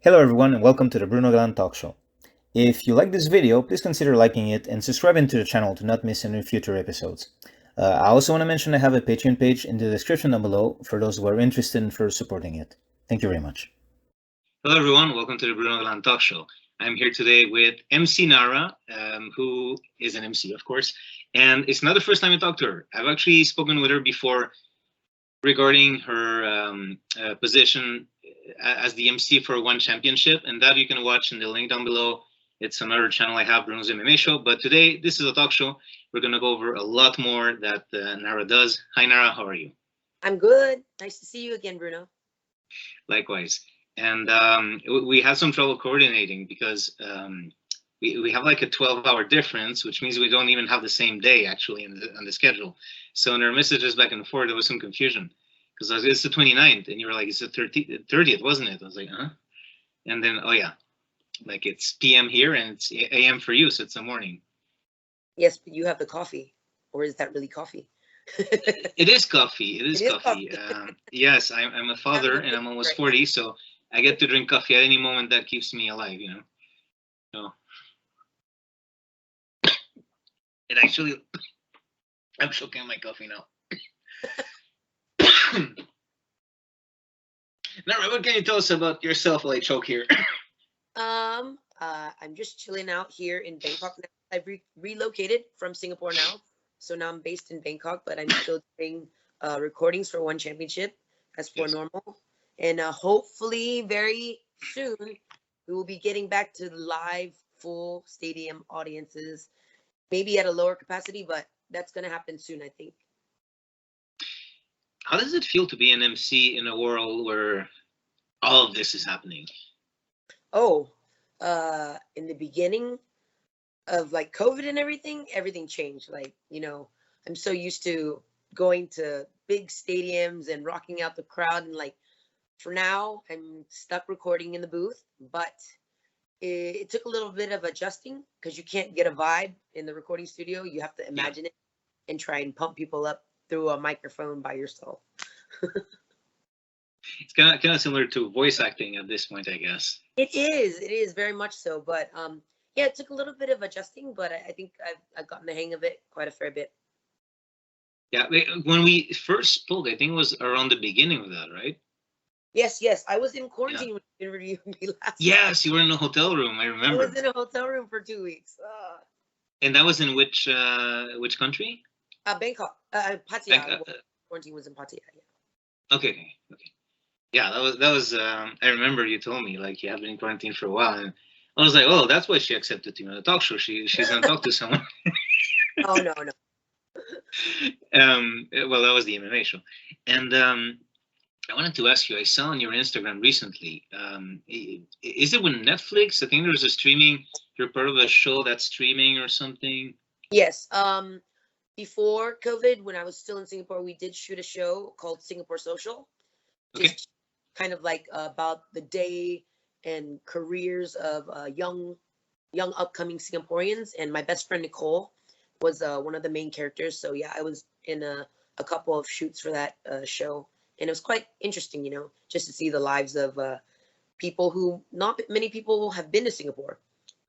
Hello everyone and welcome to the Bruno Galan talk show. If you like this video, please consider liking it and subscribing to the channel to not miss any future episodes. I also want to mention I have a Patreon page in the description down below for those who are interested in further supporting it. Thank you very much. Hello everyone, welcome to the Bruno Galan talk show. I'm here today with MC Nara, who is an MC, of course, and it's not the first time I talked to her. I've actually spoken with her before regarding her position as the MC for one championship, and that you can watch in the link down below. It's another channel I have, Bruno's MMA show, but today this is a talk show. We're going to go over a lot more that Nara does. Hi Nara, how are you? I'm good. Nice to see you again, Bruno. Likewise. And we had some trouble coordinating because we have like a 12-hour difference, which means we don't even have the same day actually on the schedule. So in our messages back and forth, there was some confusion because it's the 29th and you were like, it's the 30th, wasn't it? I was like, huh? And then, oh yeah, like it's PM here and it's AM for you, so it's the morning. Yes, but you have the coffee, or is that really coffee? It is coffee. It is coffee. Yes, I'm a father and I'm almost 40, so I get to drink coffee at any moment. That keeps me alive, you know. So it actually, I'm choking on my coffee now. Now, what can you tell us about yourself while I choke here? I'm just chilling out here in Bangkok now. I've relocated from Singapore now, so now I'm based in Bangkok, but I'm still doing recordings for One Championship as for normal. And hopefully very soon we will be getting back to live full stadium audiences, maybe at a lower capacity, but that's going to happen soon, I think. How does it feel to be an MC in a world where all of this is happening? Oh, in the beginning of like COVID and everything changed. Like, you know, I'm so used to going to big stadiums and rocking out the crowd, and like for now I'm stuck recording in the booth, but it took a little bit of adjusting because you can't get a vibe in the recording studio. You have to imagine it and try and pump people up through a microphone by yourself. It's kind of similar to voice acting at this point, I guess. It is very much so, but yeah, it took a little bit of adjusting, but I think I've gotten the hang of it quite a fair bit. Yeah, when we first spoke, I think it was around the beginning of that, right? Yes, I was in quarantine when you interviewed me last. Yes, you were in a hotel room. I remember. I was in a hotel room for 2 weeks. And that was in which country? Bangkok. Pattaya. Quarantine was in Pattaya. Yeah. Okay. Yeah, that was. I remember you told me like you have been in quarantine for a while, and I was like, oh, that's why she accepted you on the talk show. She's gonna talk to someone. Oh no. Well, that was the MMA show, and I wanted to ask you. I saw on your Instagram recently. Is it with Netflix? I think there's a streaming. You're part of a show that's streaming or something. Yes. Before COVID, when I was still in Singapore, we did shoot a show called Singapore Social. Just kind of like about the day and careers of young upcoming Singaporeans. And my best friend Nicole was one of the main characters. So yeah, I was in a couple of shoots for that show, and it was quite interesting, you know, just to see the lives of people who not many people have been to Singapore.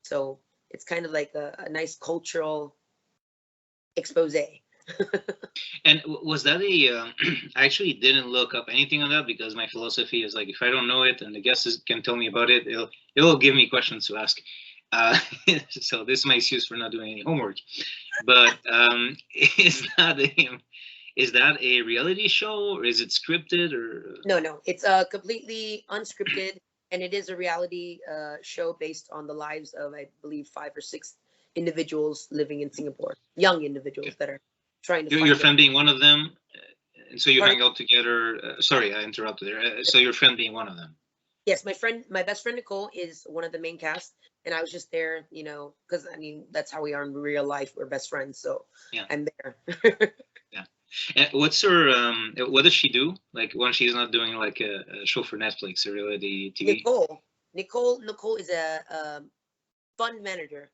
So it's kind of like a nice cultural expose. And was that I actually didn't look up anything on that because my philosophy is like, if I don't know it and the guests can tell me about it, it'll give me questions to ask. So this is my excuse for not doing any homework. But is that a reality show, or is it scripted, or? No, it's completely unscripted, and it is a reality show based on the lives of, I believe, 5 or 6 individuals living in Singapore, young individuals that are trying to. Your friend being one of them, and so you hang out together. Sorry, I interrupted there. So your friend being one of them. Yes, my best friend Nicole is one of the main cast, and I was just there, you know, because I mean that's how we are in real life. We're best friends, so yeah. I'm there. Yeah. And what's her? What does she do? Like when she's not doing like a show for Netflix or reality TV? Nicole is a fund manager.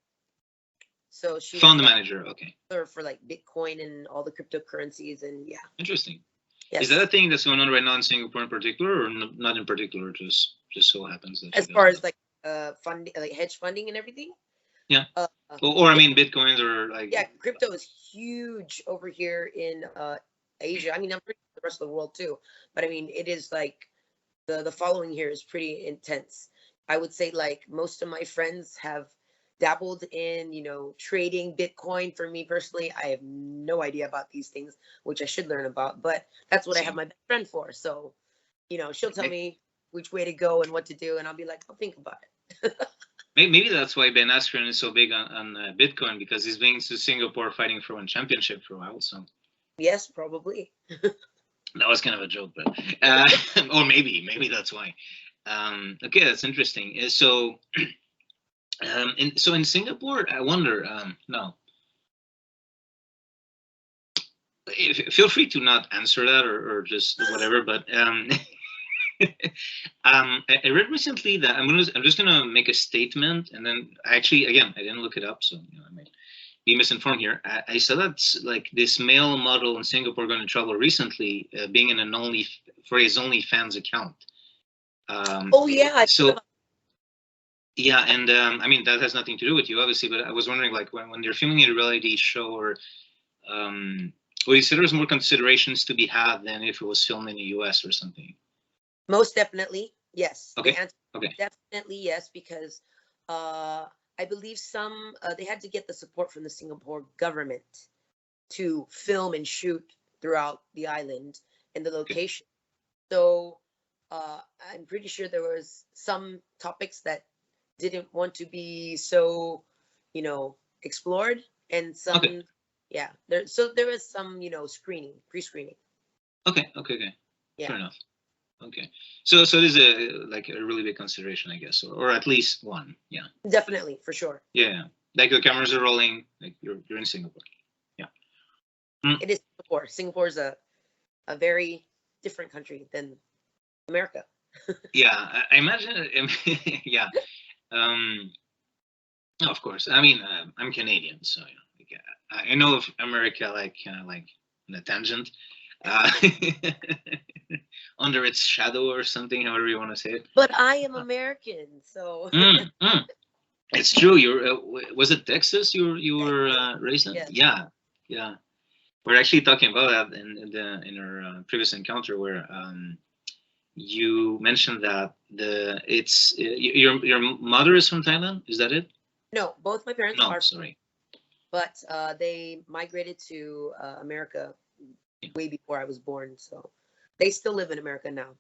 So she fund manager, okay. For like Bitcoin and all the cryptocurrencies, and yeah. Interesting. Yes. Is that a thing that's going on right now in Singapore in particular, or not in particular? Just just so happens that As far as like funding, like hedge funding and everything. Yeah. Or I mean, bitcoins or like. Yeah, crypto is huge over here in Asia. I mean, I'm pretty sure the rest of the world too. But I mean, it is like the following here is pretty intense. I would say like most of my friends have dabbled in, trading Bitcoin. For me personally, I have no idea about these things, which I should learn about, but that's what I have my best friend for. So, she'll tell me which way to go and what to do, and I'll be like, I'll think about it. Maybe that's why Ben Askren is so big on Bitcoin, because he's been to Singapore fighting for one championship for a while. So yes, probably. that was kind of a joke, but or maybe that's why. Okay, that's interesting. So, in Singapore, I wonder. No, feel free to not answer that or just whatever. But I read recently that I'm just gonna make a statement, and then actually, again, I didn't look it up, so I might be misinformed here. I saw that like this male model in Singapore got in trouble recently, being in for his OnlyFans account. Oh yeah. So yeah, and I mean that has nothing to do with you, obviously, but I was wondering, like, when they're filming a reality show, or well, you said there was more considerations to be had than if it was filmed in the US or something. Most definitely, yes. Okay. The answer Okay. definitely yes, because I believe they had to get the support from the Singapore government to film and shoot throughout the island and the location. So I'm pretty sure there was some topics that didn't want to be so, explored, and some, yeah. There was some, pre-screening. Okay. Yeah. Fair enough. Okay. So it is a really big consideration, I guess, or at least one. Yeah. Definitely, for sure. Yeah. Like the cameras are rolling, like you're in Singapore. Yeah. It is Singapore. Singapore is a very different country than America. Yeah, I imagine. Yeah. Of course. I mean, I'm Canadian, so I know of America like kind of like in a tangent, under its shadow or something, however you want to say it. But I am American, so. It's true. Was it Texas you were raised in? Yes. Yeah. We're actually talking about that in our previous encounter, where you mentioned that your mother is from Thailand. Is that it? No, both my parents No, are. sorry. But they migrated to America way before I was born, so they still live in America now.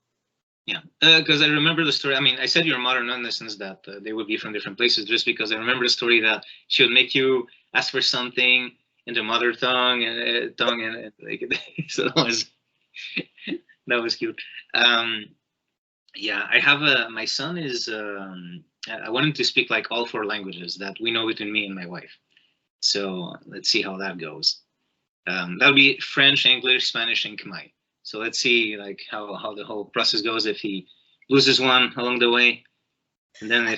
Yeah, because I remember the story. I mean, I said your mother, not in the sense that they would be from different places, just because I remember the story that she would make you ask for something in the mother tongue, and like, so that was cute. Yeah, I have my son is. I wanted to speak like all 4 languages that we know between me and my wife. So let's see how that goes. That'll be French, English, Spanish, and Khmer. So let's see like how the whole process goes if he loses one along the way, and then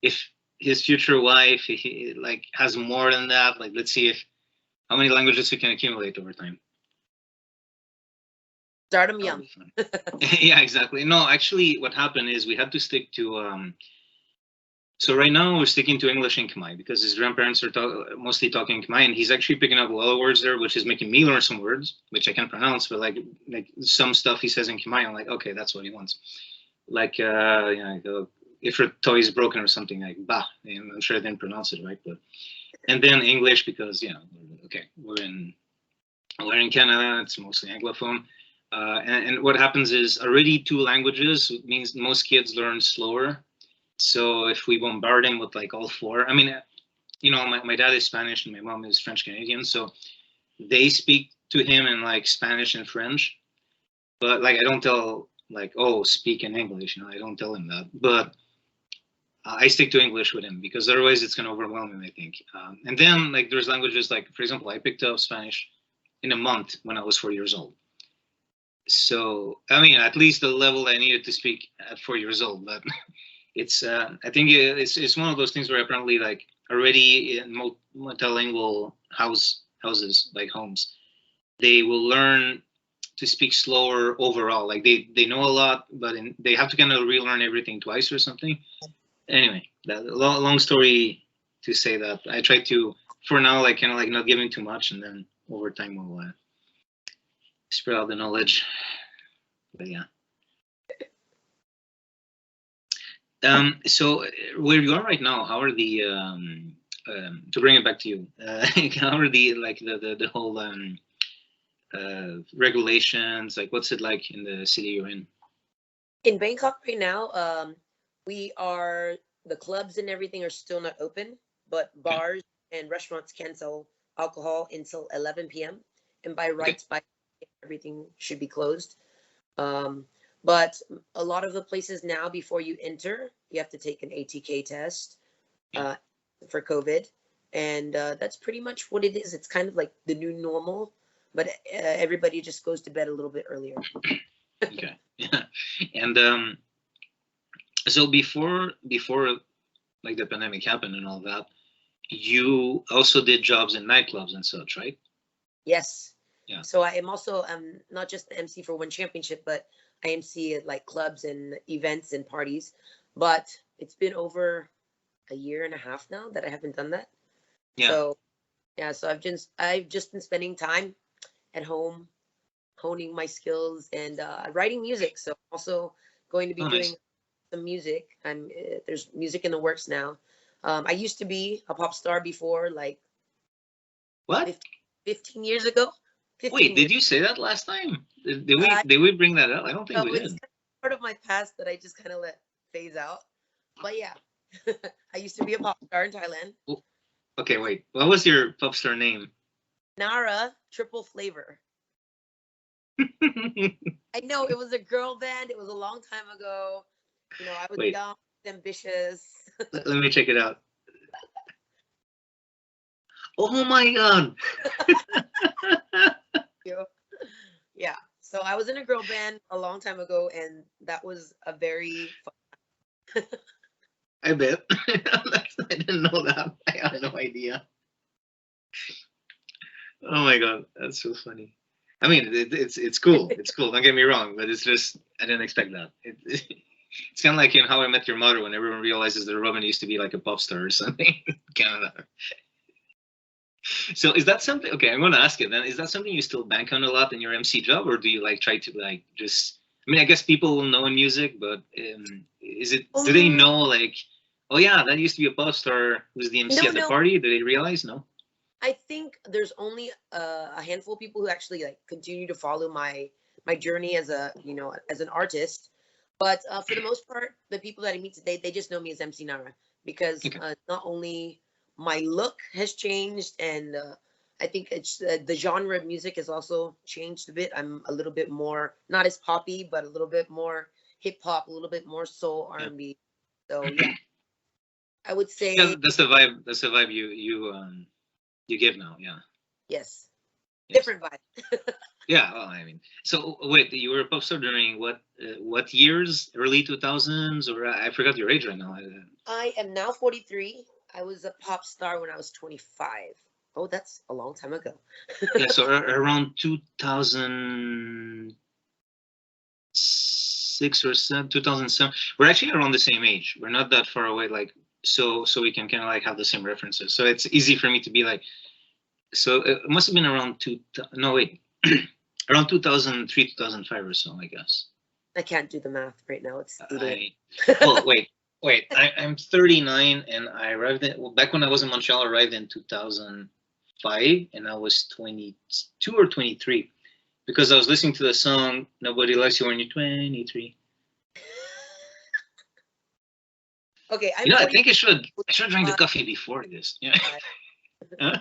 if his future wife he like has more than that, like let's see how many languages we can accumulate over time. Start them young. Yeah, exactly. No, actually, what happened is we had to stick to. So right now we're sticking to English and Khmer because his grandparents are mostly talking Khmer, and he's actually picking up a lot of words there, which is making me learn some words which I can't pronounce. But like some stuff he says in Khmer, I'm like, okay, that's what he wants. Like if your toy is broken or something, like bah. And I'm sure I didn't pronounce it right, but and then English because we're in Canada, it's mostly Anglophone. And what happens is already 2 languages means most kids learn slower. So if we bombard him with like all 4, I mean, my dad is Spanish and my mom is French Canadian, so they speak to him in like Spanish and French, but like I don't tell like, oh, speak in English, I don't tell him that, but I stick to English with him because otherwise it's gonna overwhelm him, I think. And then like there's languages like, for example, I picked up Spanish in a month when I was 4 years old. So I mean, at least the level I needed to speak at 4 years old, but. It's I think it's one of those things where apparently like already in multilingual houses like homes, they will learn to speak slower overall. Like they know a lot, but they have to kind of relearn everything twice or something. Anyway, that long story to say that I try to, for now, like kind of like not giving too much, and then over time we'll spread out the knowledge. But yeah. So where you are right now, how are the to bring it back to you, how are the whole regulations? Like, what's it like in the city you're in? In Bangkok right now, the clubs and everything are still not open, but bars and restaurants can sell alcohol until 11 p.m. And by rights, by everything should be closed. But a lot of the places now, before you enter, you have to take an ATK test for COVID. And that's pretty much what it is. It's kind of like the new normal, but everybody just goes to bed a little bit earlier. Okay. Yeah. And so before like the pandemic happened and all that, you also did jobs in nightclubs and such, right? Yes. Yeah. So I am also not just the MC for one championship, but I MC at like clubs and events and parties. But it's been over a year and a half now that I haven't done that. Yeah. So yeah, so I've just been spending time at home, honing my skills and writing music. So I'm also going to be doing some music. There's music in the works now. I used to be a pop star before, like what 15 years ago. Wait, did you say that last time? Did we bring that up? I don't think we did. It's part of my past that I just kind of let phase out. But yeah, I used to be a pop star in Thailand. Oh, okay, wait. What was your pop star name? Nara Triple Flavor. I know it was a girl band. It was a long time ago. You know, I was young, ambitious. Let me check it out. Oh my god. Yeah. So I was in a girl band a long time ago, and that was a very fun. I bet. I didn't know that. I had no idea. Oh my god, that's so funny. I mean, it's cool. It's cool. Don't get me wrong, but it's just I didn't expect that. It's kind of like in How I Met Your Mother when everyone realizes that Robin used to be like a pop star or something in Canada. So is that something? Okay, I'm going to ask it then. Is that something you still bank on a lot in your MC job, or do you like try to like just? I mean, I guess people will know in music, but is it? Do they know like? Oh yeah, that used to be a pop star who's the MC at the party. Do they realize? No. I think there's only a handful of people who actually like continue to follow my journey as as an artist. But for the most part, the people that I meet today, they just know me as MC Nara because not only my look has changed, and I think it's the genre of music has also changed a bit. I'm a little bit more not as poppy, but a little bit more hip hop, a little bit more soul R&B. So yeah, I would say that's the vibe. That's the vibe you give now. Yeah. Yes. Different vibe. Yeah. Well, I mean, so wait, you were a pop star during what years? Early 2000s, or I forgot your age right now. I am now 43. I was a pop star when I was 25. Oh, that's a long time ago. Yeah, so around 2006 or 2007. We're actually around the same age. We're not that far away. Like so we can kind of like have the same references. So it's easy for me to be like. So it must have been around around 2003, 2005 or so, I guess. I can't do the math right now. It's oh wait. I'm 39 and I arrived back when I was in Montreal. I arrived in 2005 and I was 22 or 23 because I was listening to the song "Nobody Likes You When You're 23." Okay, I think I should drink the coffee before this. Yeah. Huh?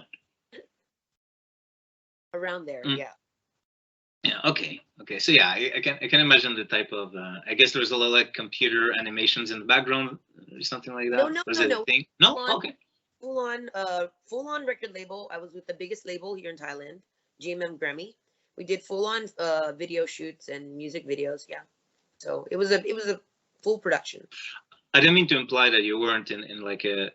Around there, yeah. Yeah. Okay. So yeah, I can imagine the type of. I guess there's a lot of like computer animations in the background or something like that. No. A thing? No. Okay. Full on record label. I was with the biggest label here in Thailand, GMM Grammy. We did full on video shoots and music videos. Yeah. So it was a full production. I didn't mean to imply that you weren't in like a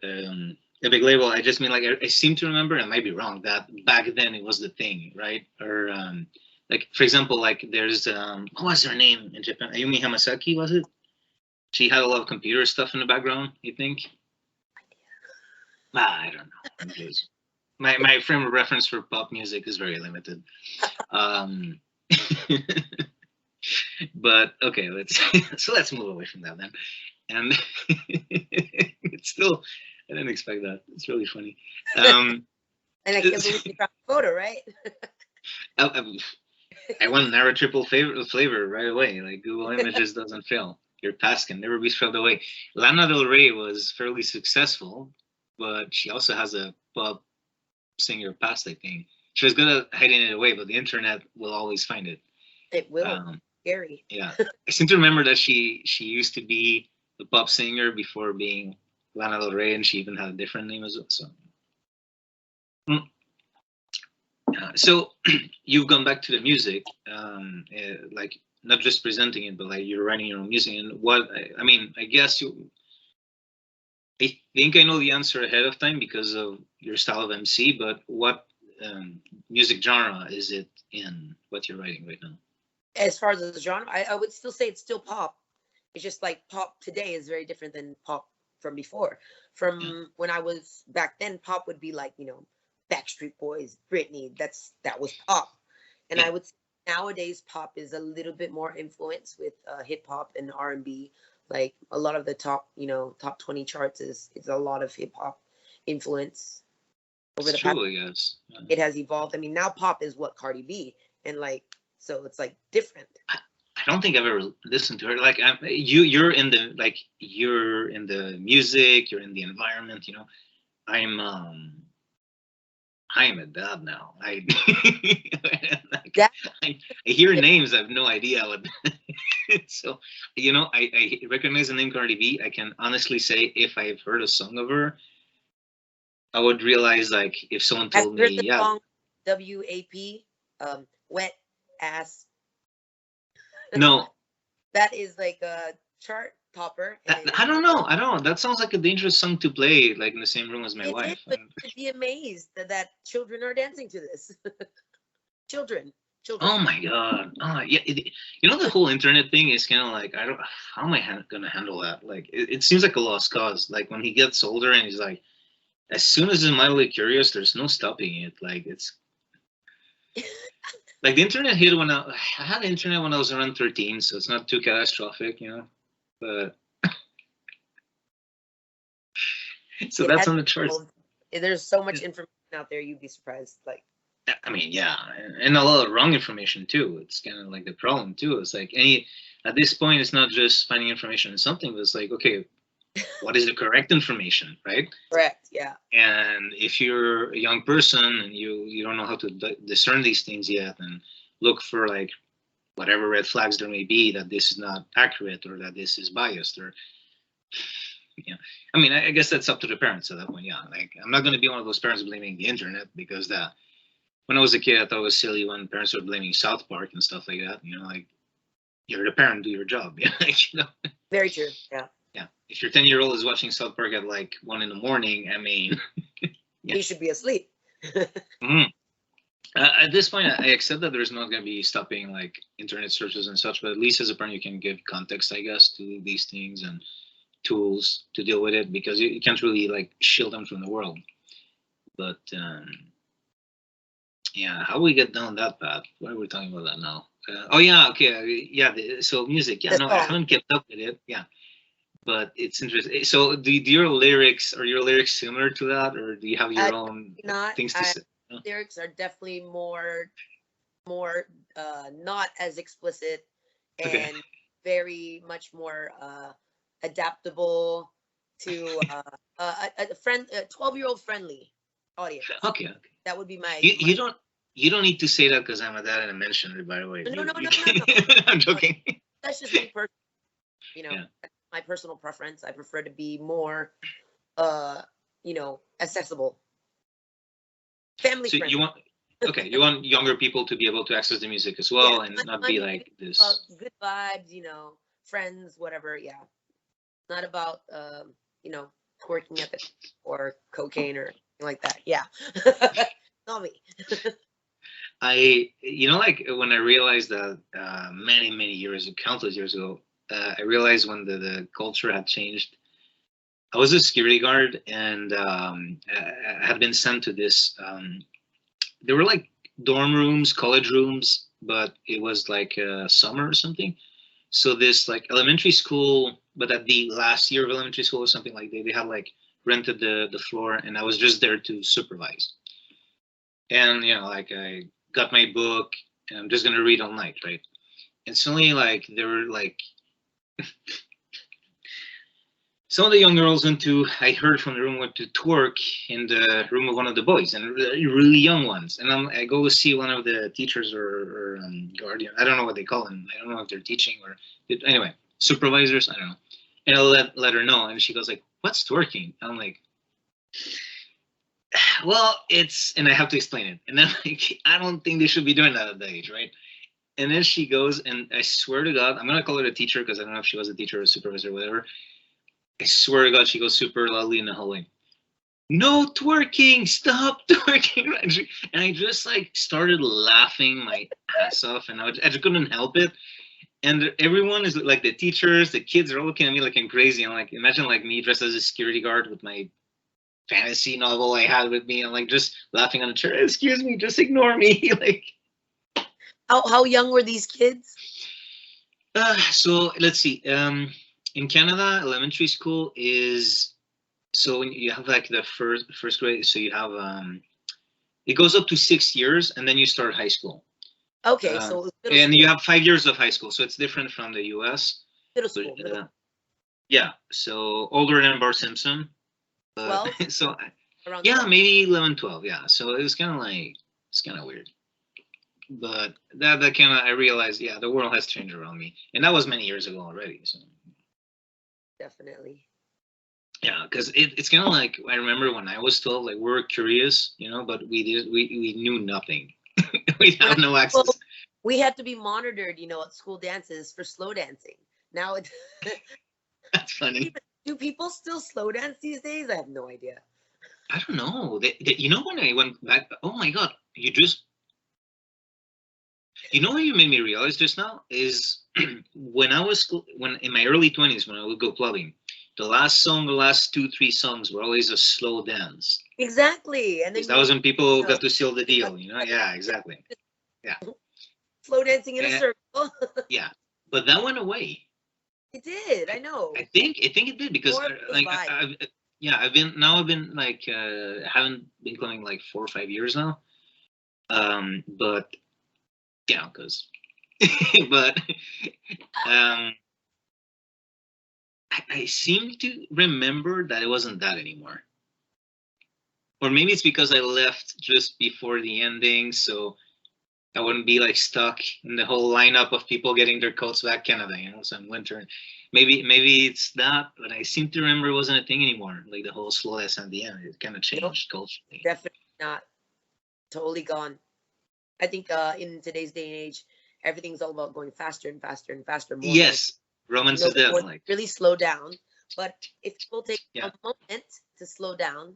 big label. I just mean like I seem to remember, and I might be wrong, that back then it was the thing, right? Or Like, for example, like there's what was her name in Japan? Ayumi Hamasaki, was it? She had a lot of computer stuff in the background, you think? I don't know. I'm just, my frame of reference for pop music is very limited. But okay, let's move away from that then. And it's still, I didn't expect that. It's really funny. And I can't believe you found the photo, right? I want Nara triple flavor right away. Like Google Images doesn't fail. Your past can never be scrubbed away. Lana Del Rey was fairly successful, but she also has a pop singer past, I think. She was good at hiding it away, but the internet will always find it. It will. Scary. Yeah. I seem to remember that she used to be the pop singer before being Lana Del Rey, and she even had a different name as well. So you've gone back to the music, like not just presenting it, but like you're writing your own music. And what I mean, I guess I think I know the answer ahead of time because of your style of MC. But what music genre is it in? What you're writing right now? As far as the genre, I would still say it's still pop. It's just like pop today is very different than pop from before. From when I was back then, pop would be like, Backstreet Boys, Britney. That was pop. And I would say nowadays pop is a little bit more influenced with hip hop and R&B. Like a lot of the top 20 charts is a lot of hip hop influence over the past. I guess. Yeah. It has evolved. I mean, now pop is what Cardi B, and like, so it's like different. I don't think I've ever listened to her. Like you're in the music, you're in the environment. I am a dad now. I hear names. I have no idea what. So I recognize the name Cardi B. I can honestly say if I've heard a song of her, I would realize like if someone told me, the song WAP, wet ass. No. That is like a chart topper. I don't know. That sounds like a dangerous song to play like in the same room as my wife. But you'd be amazed that children are dancing to this. Children. Oh my god. Yeah. The whole internet thing is kind of like how am I gonna handle that? Like it seems like a lost cause. Like when he gets older and he's like, as soon as he's mildly curious, there's no stopping it. Like it's. Like the internet hit when I had the internet when I was around 13, so it's not too catastrophic, But so that's on the charts. There's so much information out there, you'd be surprised. Like, I mean, yeah, and a lot of wrong information too. It's kind of like the problem too. It's like at this point, it's not just finding information in something, but it's like, okay, what is the correct information, right? Correct, yeah. And if you're a young person and you don't know how to discern these things yet, and look for like whatever red flags there may be that this is not accurate or that this is biased or I mean, I guess that's up to the parents at that point. Yeah, like I'm not going to be one of those parents blaming the internet because when I was a kid, I thought it was silly when parents were blaming South Park and stuff like that. Like you're the parent, do your job. Yeah, Very true. Yeah. Yeah, if your 10-year-old is watching South Park at like 1 a.m, I mean, he should be asleep. At this point, I accept that there's not going to be stopping like internet searches and such, but at least as a parent, you can give context, I guess, to these things and tools to deal with it because you can't really like shield them from the world. But yeah, how we get down that path? Why are we talking about that now? Oh yeah, okay, yeah. So music, yeah, no, I haven't kept up with it. Yeah. But it's interesting. So, do your lyrics similar to that, or do you have your own things to say? Lyrics are definitely more not as explicit and very much more adaptable to a 12-year-old friendly audience. Okay. That would be my. You don't need to say that because I'm a dad and I mentioned it, by the way. No. I'm joking. That's just me personally. My personal preference. I prefer to be more, accessible, family friendly. You want younger people to be able to access the music as well, and not be like this. Good vibes, friends, whatever. Yeah, not about twerking at it or cocaine or anything like that. Yeah, not me. you know, like when I realized that many years, countless years ago, I realized when the culture had changed. I was a security guard, and I had been sent to this. There were like dorm rooms, college rooms, but it was like summer or something. So this like elementary school, but at the last year of elementary school or something, like they had like rented the floor, and I was just there to supervise. And you know, like I got my book, and I'm just gonna read all night, right? And suddenly, like there were like some of the young girls went to, I heard from the room, went to twerk in the room of one of the boys, and really young ones. And I go to see one of the teachers or guardian. I don't know what they call them. I don't know if they're teaching or anyway, supervisors. I don't know. And I let her know, and she goes like, "What's twerking?" I'm like, "Well, it's," and I have to explain it. And then like, I don't think they should be doing that at that age, right? And then she goes, and I swear to God, I'm gonna call her a teacher because I don't know if she was a teacher or a supervisor or whatever. I swear to God, she goes super loudly in the hallway. No twerking! Stop twerking! And I just like started laughing my ass off, and I just couldn't help it. And everyone is like, the teachers, the kids are all looking at me like I'm crazy. I'm like, imagine like me dressed as a security guard with my fantasy novel I had with me. I'm like just laughing on the chair. Excuse me, just ignore me. Like, how young were these kids? So let's see. In Canada, elementary school is, so when you have like the first grade, so you have it goes up to 6 years, and then you start high school. Okay, so and you have 5 years of high school, so it's different from the U.S. Middle school. Yeah, so older than Bart Simpson. 12? So Around yeah, 12. maybe 11, 12. Yeah, so it's kind of like, it's kind of weird. But that kind of, I realized, yeah, the world has changed around me, and that was many years ago already. So Definitely. yeah, because it's kind of like, I remember when I was 12, like we were curious, you know, but we knew nothing. We have no access. Well, we had to be monitored, you know, at school dances for slow dancing. Now it That's funny. do people still slow dance these days? I have no idea. I don't know. You know, when I went back, oh my God, you know what you made me realize just now is when in my early 20s, when I would go clubbing, the last 2-3 songs were always a slow dance. Exactly. And then that was when people got to seal the deal, you know? Yeah, exactly. Yeah. Slow dancing in a circle. Yeah. But that went away. It did. I know. I think it did, because like I've been like haven't been clubbing like 4 or 5 years now. But yeah, because but I seem to remember that it wasn't that anymore. Or maybe it's because I left just before the ending, so I wouldn't be like stuck in the whole lineup of people getting their coats back Canada, you know, so in winter. Maybe it's that, but I seem to remember it wasn't a thing anymore. Like the whole slow dance at the end, it kind of changed culturally. Definitely not. Totally gone. I think in today's day and age, everything's all about going faster and faster and faster. More yes, romance is death. Like really slow down. But if people take a moment to slow down,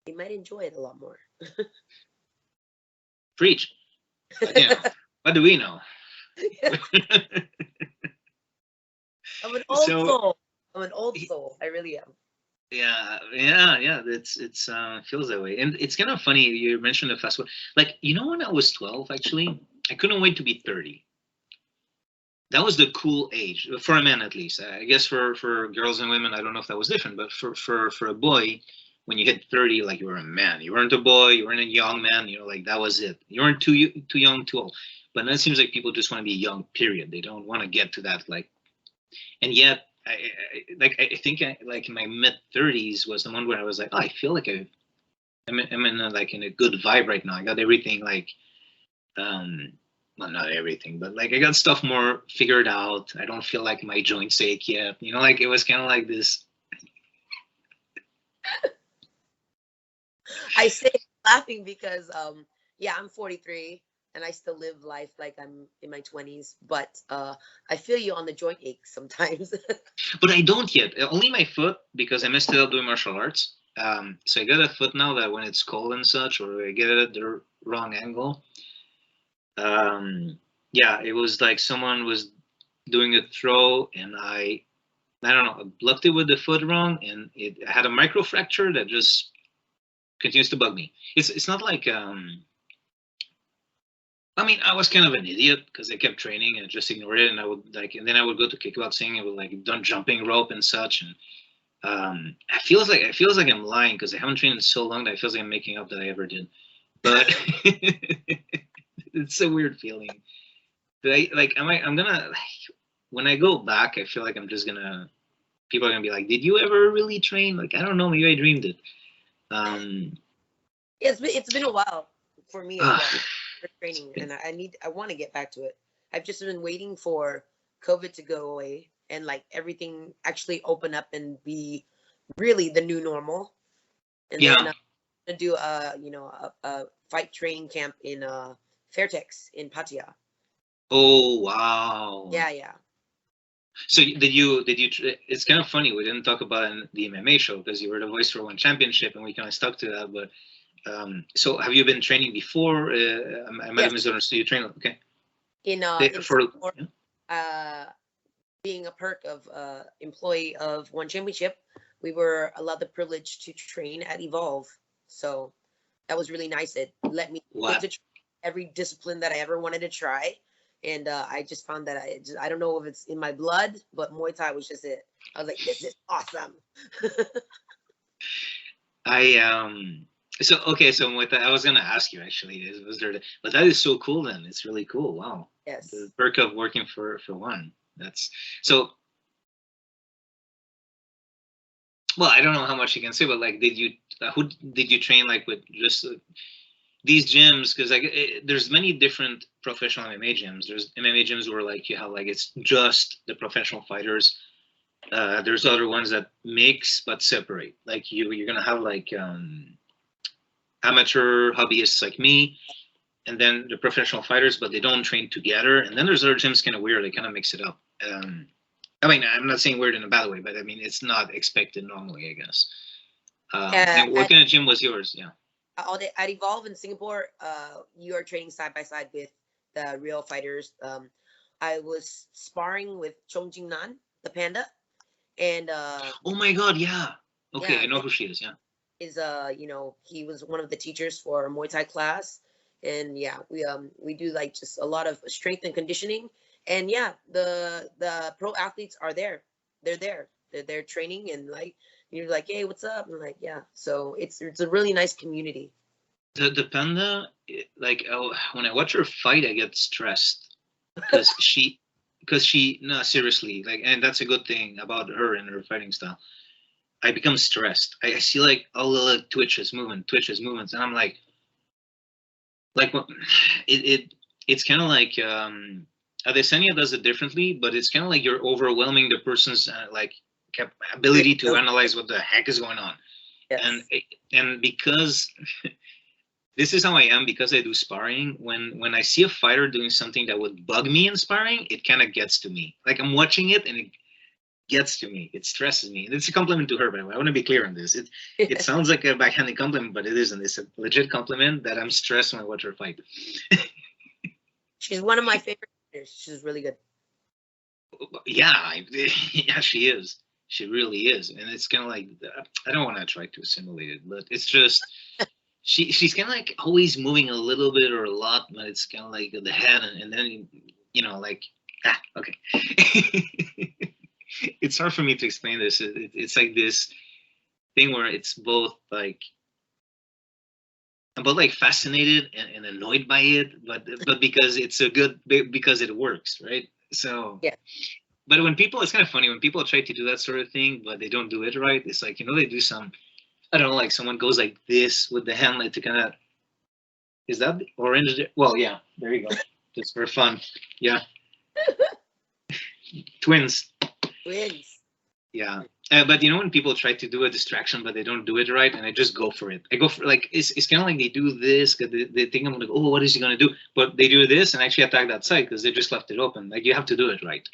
they might enjoy it a lot more. Preach. But, you know, what do we know? I'm an old soul. I'm an old soul. I really am. Yeah. It's feels that way, and it's kind of funny you mentioned the fast food. Like, you know, when I was 12, actually, I couldn't wait to be 30. That was the cool age for a man, at least. I guess for girls and women, I don't know if that was different, but for a boy, when you hit 30, like, you were a man. You weren't a boy. You weren't a young man. You know, like, that was it. You weren't too young, too old. But then it seems like people just want to be young. Period. They don't want to get to that, like. And yet, I think like in my mid 30s was the one where I was like, oh, I feel like I'm in a good vibe right now. I got everything like, well, not everything, but like I got stuff more figured out. I don't feel like my joints ache yet. You know, like it was kind of like this. I say laughing because I'm 43 and I still live life like I'm in my 20s, but I feel you on the joint ache sometimes. But I don't yet. Only my foot, because I'm still doing martial arts. So I got a foot now that when it's cold and such, or I get it at the wrong angle, Yeah, it was like someone was doing a throw, and I don't know, I blocked it with the foot wrong, and it had a micro fracture that just continues to bug me. It's not like I mean, I was kind of an idiot because I kept training and just ignored it, and I would like, and then I would go to kickboxing and would like done jumping rope and such, and it feels like I'm lying because I haven't trained in so long that it feels like I'm making up that I ever did, but it's a weird feeling. But I'm gonna like, when I go back, I feel like I'm just gonna people are gonna be like, did you ever really train? Like, I don't know, maybe I dreamed it. It's been a while for me as Uh, well for training, and I want to get back to it. I've just been waiting for COVID to go away and like everything actually open up and be really the new normal. And yeah. then I'm gonna do a fight training camp in Fairtex in Pattaya. Oh wow. Yeah. So it's kind of funny we didn't talk about in the MMA show because you were the voice for one championship and we kind of stuck to that. But so have you been training before? I might have misunderstood. You train, okay? In Singapore, being a perk of employee of one championship, we were allowed the privilege to train at Evolve. So that was really nice. It let me get to try every discipline that I ever wanted to try. And I just found that I don't know if it's in my blood, but Muay Thai was just it. I was like, this is awesome. So Muay Thai, I was gonna ask you actually, but that is so cool then. It's really cool. Wow. Yes. The perk of working for one. That's so. Well, I don't know how much you can say, but like, who did you train like with just these gyms? Because like, there's many different professional MMA gyms. There's MMA gyms where like you have like it's just the professional fighters. There's other ones that mix but separate. Like you're gonna have like amateur hobbyists like me, and then the professional fighters, but they don't train together. And then there's other gyms kind of weird. They kind of mix it up. I mean, I'm not saying weird in a bad way, but I mean, it's not expected normally, I guess. And what kind of gym was yours? Yeah. At Evolve in Singapore, you are training side by side with the real fighters. I was sparring with Chong Jing Nan, the panda, and oh my God, yeah. Okay, yeah, I know who she is. Yeah. Is he was one of the teachers for a Muay Thai class, and yeah, we do like just a lot of strength and conditioning. And yeah, the pro athletes are there. They're training, and like you're like, hey, what's up? And like, yeah. So it's a really nice community. The panda, like, when I watch her fight, I get stressed because no, seriously, like, and that's a good thing about her and her fighting style. I become stressed. I see like all the little twitches, movements, and I'm like what it's kind of like Adesanya does it differently, but it's kind of like you're overwhelming the person's like ability to analyze what the heck is going on. Yes. And because this is how I am, because I do sparring, when I see a fighter doing something that would bug me in sparring, it kind of gets to me. Like I'm watching it and it gets to me. It stresses me. And it's a compliment to her, by the way. I want to be clear on this. It sounds like a backhanded compliment, but it isn't. It's a legit compliment that I'm stressed when I watch her fight. She's one of my favorite fighters. She's really good. Yeah, yeah, she is. She really is. And it's kind of like, I don't want to try to assimilate it, but it's just, she's kind of like always moving a little bit or a lot, but it's kind of like the head, and then, like, okay. It's hard for me to explain this. It's like this thing where it's both like, I'm both like fascinated and annoyed by it, but because it's because it works, right? So yeah. But when people, it's kind of funny when people try to do that sort of thing, but they don't do it right. It's like, they do some, I don't know, like someone goes like this with the hand, like to kind of, is that the orange? Well, yeah, there you go. Just for fun. Yeah. Twins. Yeah. But when people try to do a distraction, but they don't do it right, and I just go for it. I go for like, it's kind of like they do this, because they think I'm like, oh, what is he going to do? But they do this and actually attack that side because they just left it open. Like, you have to do it right.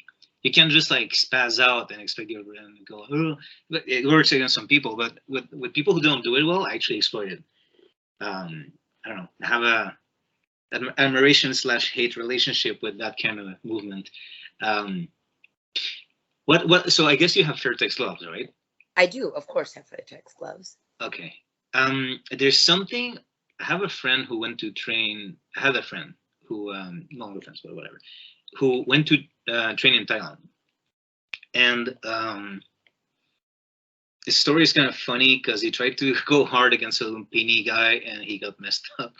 You can't just like spaz out and expect you to go, oh. But it works against some people, but with people who don't do it well, I actually exploit it. I don't know. admiration / hate relationship with that kind of movement. Um, so I guess you have Fairtex gloves, right? I do, of course, have Fairtex gloves. Okay. There's something. I have a friend who went to train. I had a friend who, not a friend, but whatever, who went to train in Thailand, and his story is kind of funny because he tried to go hard against a Lumpini guy and he got messed up.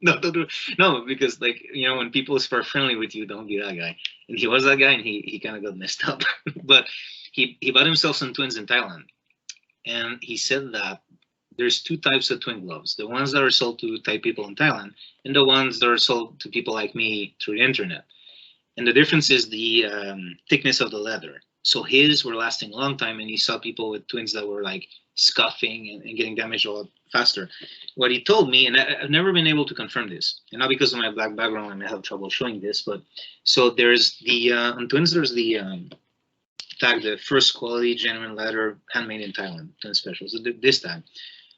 No, because like when people are friendly with you, don't be that guy. And he was that guy, and he kind of got messed up. But he bought himself some twins in Thailand, and he said that there's two types of twin gloves: the ones that are sold to Thai people in Thailand, and the ones that are sold to people like me through the internet. And the difference is the thickness of the leather. So his were lasting a long time, and he saw people with twins that were like scuffing and getting damaged a lot faster. What he told me, and I've never been able to confirm this, and not because of my black background, I may have trouble showing this, but so there's the on twins there's the tag, the first quality genuine leather handmade in Thailand, twin special. So this tag.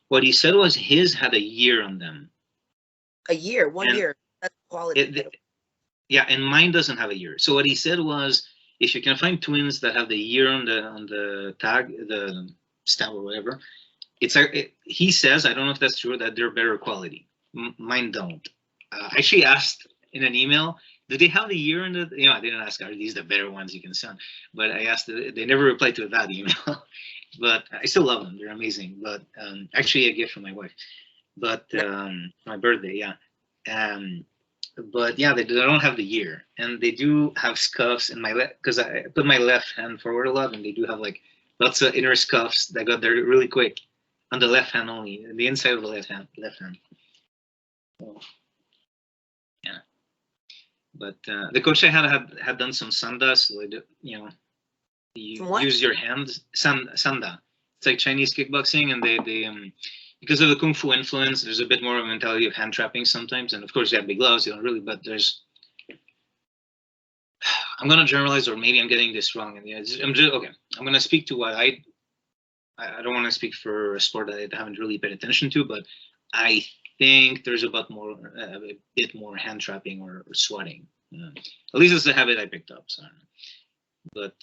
What he said was his had a year on them. A year, 1 year. That's quality. Yeah, and mine doesn't have a year. So what he said was, if you can find twins that have the year on the tag, the stamp or whatever, he says, I don't know if that's true, that they're better quality. Mine don't. I actually asked in an email, do they have the year in the? I didn't ask, are these the better ones you can send? But I asked, they never replied to that email. But I still love them. They're amazing. But actually, a gift from my wife. But my birthday, yeah. But yeah, they don't have the year, and they do have scuffs in my left, because I put my left hand forward a lot, and they do have like lots of inner scuffs that got there really quick on the left hand only, the inside of the left hand. So, yeah, but the coach I had done some sanda, so you use your hands. Sanda. It's like Chinese kickboxing, and they because of the Kung Fu influence, there's a bit more of a mentality of hand trapping sometimes. And of course, you have big gloves, you don't really, but I'm going to generalize, or maybe I'm getting this wrong. And okay. I'm going to speak to what I don't want to speak for a sport that I haven't really paid attention to, but I think there's a bit more hand trapping or swatting. At least it's the habit I picked up. So, but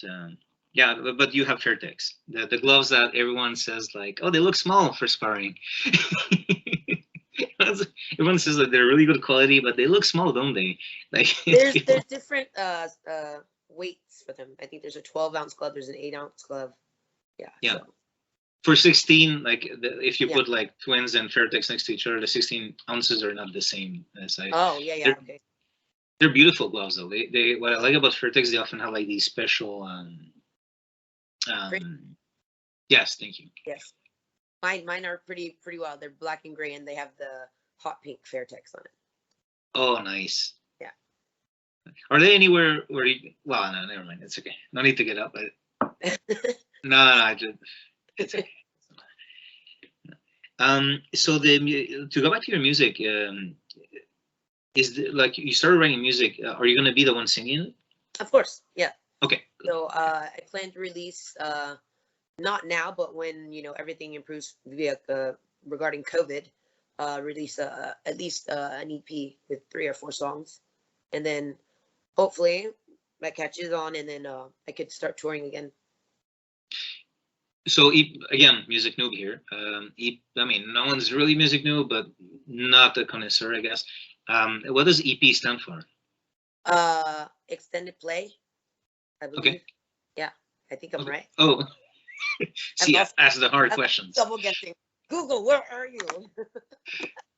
yeah, but you have Fairtex, the gloves that everyone says like, oh, they look small for sparring. Everyone says that they're really good quality, but they look small, don't they? Like there's different weights for them. I think there's a 12-ounce glove, there's an 8-ounce glove. Yeah. So. For 16, like if you put like twins and Fairtex next to each other, the 16 ounces are not the same as okay. They're beautiful gloves though. They what I like about Fairtex, they often have like these special yes, thank you. Yes. Mine are pretty well. They're black and gray, and they have the hot pink Fairtex on it. Oh, nice. Yeah. Are they anywhere where you? Well, no, never mind. It's okay. No need to get up. No, it's okay. So to go back to your music, like you started writing music? Are you gonna be the one singing it? Of course, yeah. Okay. So I plan to release not now, but when everything improves via regarding COVID, release at least an EP with 3 or 4 songs, and then hopefully that catches on, and then I could start touring again. So again, music noob here. I mean, no one's really music noob, but not a connoisseur, I guess. What does EP stand for? Extended play, I believe. Okay. Yeah, I think I'm right. Oh, see, ask the hard questions. Double guessing. Google, where are you?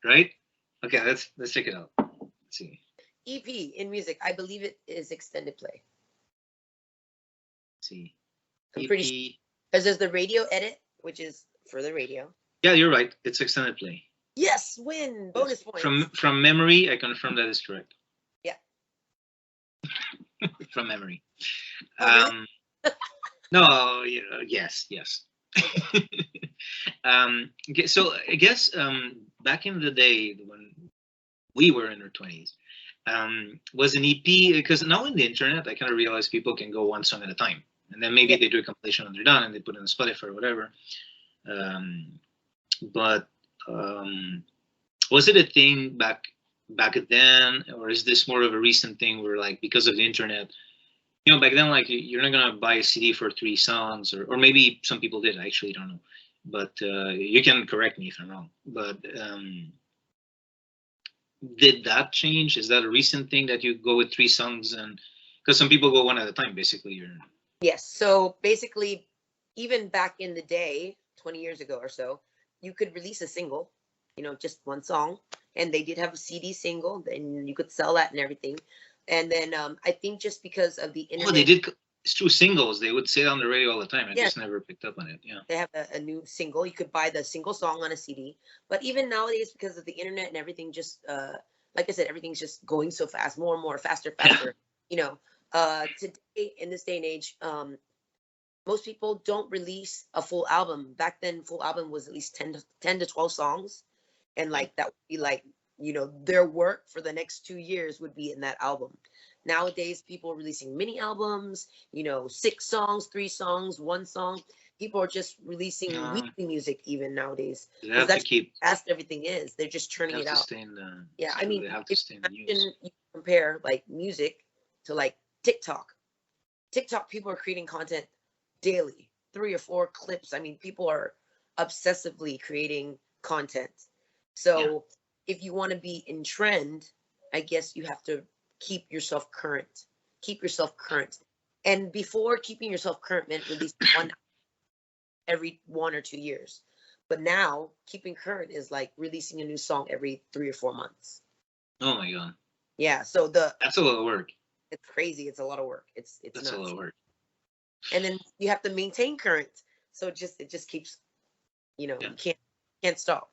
Right? Okay, let's check it out. Let's see. EP in music, I believe it is extended play. Let's see. I'm pretty sure. Because there's the radio edit, which is for the radio. Yeah, you're right. It's extended play. Yes, win. Bonus points. From memory, I confirm that is correct. Yeah. From memory. Oh, really? No, yes. Okay, so I guess back in the day when we were in our 20s, was an EP, because now in the internet, I kind of realized people can go one song at a time. And then maybe they do a compilation when they're done and they put it on Spotify or whatever. But Was it a thing back then, or is this more of a recent thing where, like, because of the internet, you know, back then, like, you're not gonna buy a CD for 3 songs, or maybe some people did. I actually don't know, but you can correct me if I'm wrong. But did that change? Is that a recent thing that you go with 3 songs? And because some people go one at a time, basically. Yes. So basically, even back in the day, 20 years ago or so, you could release a single, you know, just one song, and they did have a CD single, and you could sell that and everything. And then I think just because of the internet. Oh, they did. It's true, singles. They would say it on the radio all the time. I Yeah. just never picked up on it. Yeah. They have a new single. You could buy the single song on a CD. But even nowadays, because of the internet and everything, just like I said, everything's just going so fast, more and more, faster. You know, today in this day and age, most people don't release a full album. Back then, full album was at least 10 to 12 songs, and like that would be like, you know, their work for the next 2 years would be in that album. Nowadays, people are releasing mini albums, you know, 6 songs, 3 songs, 1 song. People are just releasing weekly music even nowadays. Because that's to keep fast everything is. They're just churning it out. Yeah, I mean, you compare like music to like TikTok. TikTok, people are creating content daily, 3 or 4 clips. I mean, people are obsessively creating content. So if you want to be in trend, I guess you have to keep yourself current. Keep yourself current. And before, keeping yourself current meant releasing one every 1 or 2 years. But now, keeping current is like releasing a new song every 3 or 4 months. Oh my god. Yeah. So that's a lot of work. It's crazy. It's a lot of work. It's that's nuts. A lot of work. And then you have to maintain current. So it just keeps, you know, you can't stop.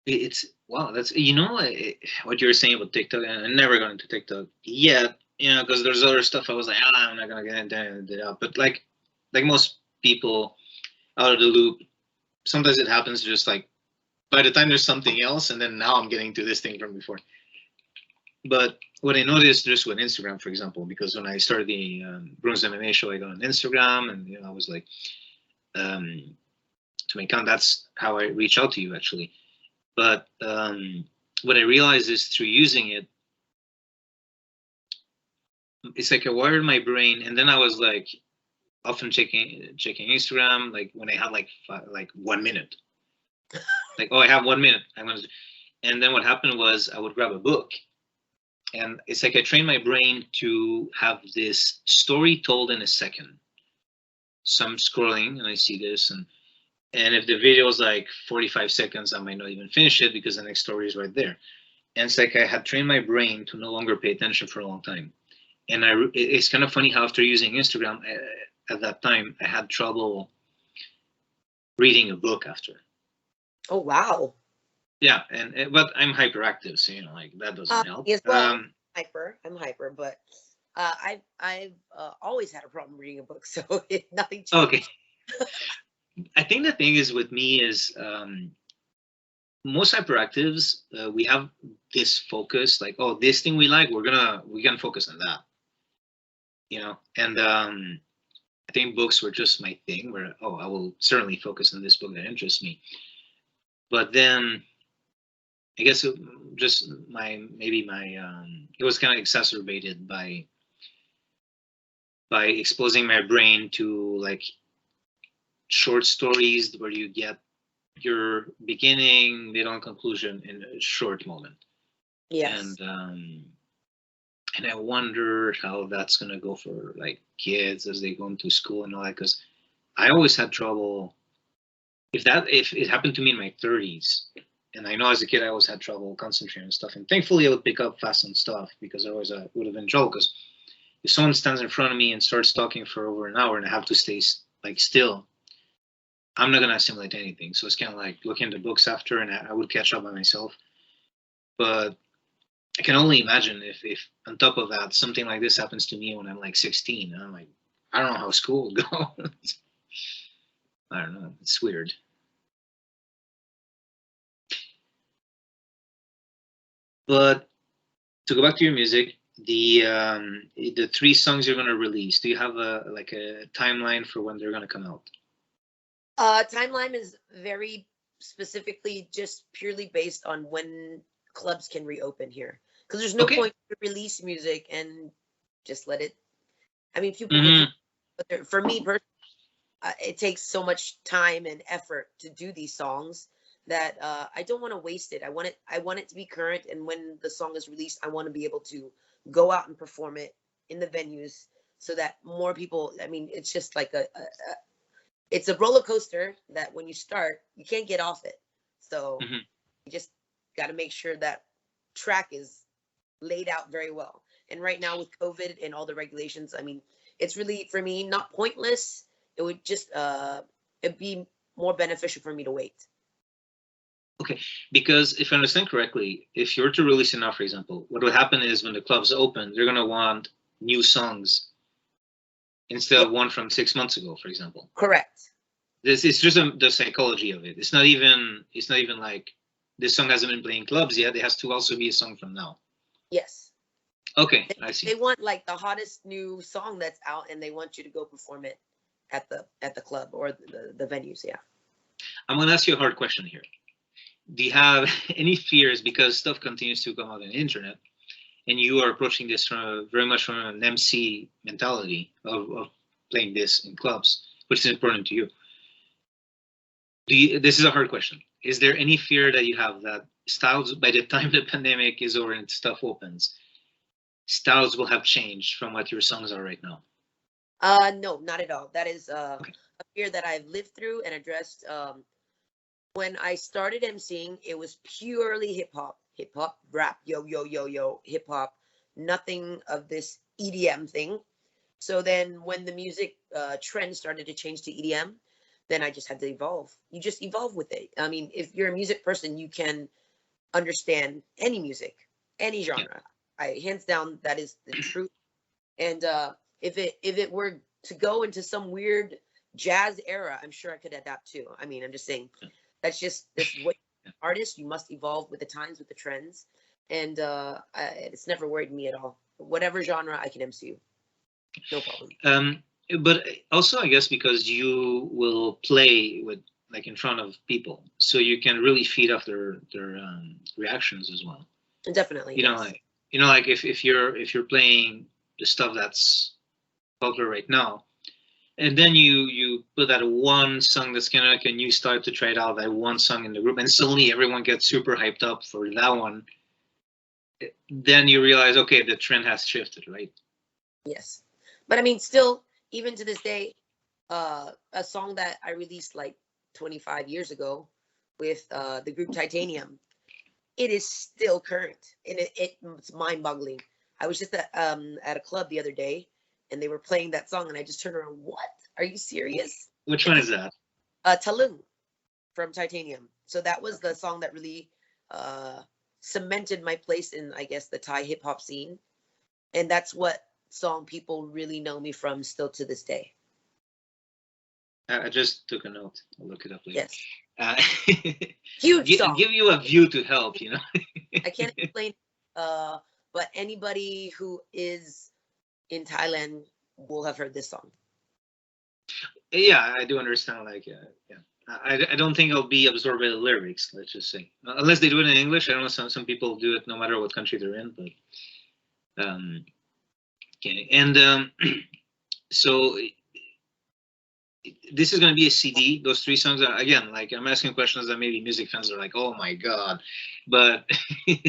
It's wow. That's, you know, what you were saying about TikTok. And I never got into TikTok yet, you know, because there's other stuff I was like, I'm not gonna get into that. But like most people out of the loop, sometimes it happens just like by the time there's something else, and then now I'm getting to this thing from before. But what I noticed just with Instagram, for example, because when I started the Bruno's MMA show, I got on Instagram, and you know, I was like, to make account, that's how I reach out to you actually. But what I realized is through using it, it's like I wired my brain, and then I was like often checking Instagram, like when I had like 1 minute, like, oh, I have 1 minute, I'm gonna. And then what happened was I would grab a book, and it's like I trained my brain to have this story told in a second. So I'm scrolling and I see this, and if the video is like 45 seconds, I might not even finish it because the next story is right there. And it's like I had trained my brain to no longer pay attention for a long time. And it's kind of funny how after using Instagram at that time, I had trouble reading a book after. Oh, wow. Yeah, but I'm hyperactive, so you know, like that doesn't help. Yes, well, I'm hyper, but I've always had a problem reading a book, so nothing changed. Okay. I think the thing is with me is most hyperactives, we have this focus, like, oh, this thing we like, we can focus on that, you know. And I think books were just my thing, where, oh, I will certainly focus on this book that interests me. But then I guess it was kind of exacerbated by exposing my brain to like short stories where you get your beginning, middle, and conclusion in a short moment. Yes. And I wonder how that's gonna go for like kids as they go into school and all that, because I always had trouble. If it happened to me in my 30s, and I know as a kid I always had trouble concentrating on stuff, and thankfully I would pick up fast on stuff, because otherwise I would have been in trouble. Because if someone stands in front of me and starts talking for over an hour and I have to stay like still, I'm not gonna assimilate anything. So it's kind of like looking at the books after, and I would catch up by myself. But I can only imagine if on top of that something like this happens to me when I'm like 16. I'm like, I don't know how school would go. I don't know. It's weird. But to go back to your music, the 3 songs you're gonna release, do you have a timeline for when they're gonna come out? Timeline is very specifically just purely based on when clubs can reopen here. Because there's no Okay. point to release music and just let it. I mean, people Mhm. will, but for me personally, it takes so much time and effort to do these songs that I don't want to waste it. I want it to be current, and when the song is released, I want to be able to go out and perform it in the venues so that more people. I mean, it's just like it's a roller coaster that when you start, you can't get off it. So Mhm. you just got to make sure that track is laid out very well. And right now with COVID and all the regulations, I mean, it's really for me not pointless. It would just it'd be more beneficial for me to wait. Okay, because if I understand correctly, if you're to release it now, for example, what would happen is when the clubs open, they're gonna want new songs instead Yeah, of one from 6 months ago, for example. correct. This is just the psychology of it. It's not even like this song hasn't been playing clubs yet. It has to also be a song from now. Yes. Okay, I They see. want like the hottest new song that's out, and they want you to go perform it at the club or the venues. Yeah. I'm gonna ask you a hard question here. Do you have any fears because stuff continues to come out on the internet, and you are approaching this very much from an MC mentality of playing this in clubs, which is important to you? This is a hard question. Is there any fear that you have that styles, by the time the pandemic is over and stuff opens, styles will have changed from what your songs are right now? No, not at all. That is Okay. a fear that I've lived through and addressed. When I started emceeing, it was purely hip hop, rap, yo, yo, yo, yo, hip hop, nothing of this EDM thing. So then when the music trend started to change to EDM, then I just had to evolve. You just evolve with it. I mean, if you're a music person, you can understand any music, any Yeah. genre. Hands down, that is the truth. And if it were to go into some weird jazz era, I'm sure I could adapt too. I mean, I'm just saying this is what artist, you must evolve with the times, with the trends. And it's never worried me at all. Whatever genre I can MC, no problem. But also, I guess because you will play with like in front of people, so you can really feed off their reactions as well. Definitely, You know, yes. like like if you're playing the stuff that's popular right now, and then you put that one song that's kind of like a new start to try it out, that one song in the group, and suddenly everyone gets super hyped up for that one. Then you realize, okay, the trend has shifted, right? Yes. But I mean, still, even to this day, a song that I released like 25 years ago with the group Titanium, it is still current, and it's mind-boggling. I was just at a club the other day, and they were playing that song, and I just turned around. What? Are you serious? Which And one is that? Talung from Titanium. So that was the song that really uh, cemented my place in, I guess, the Thai hip hop scene, and that's what song people really know me from still to this day. I just took a note. I'll look it up later. Yes, Uh, huge song. give you a view to help, you know. I can't explain, but anybody who is in Thailand will have heard this song. Yeah, I do understand. Like, yeah. I don't think I'll be absorbed by the lyrics. Let's just say, unless they do it in English. I don't know. Some people do it no matter what country they're in. But okay. And so this is going to be a CD. Those three songs are, again, like I'm asking questions that maybe music fans are like, oh my god, but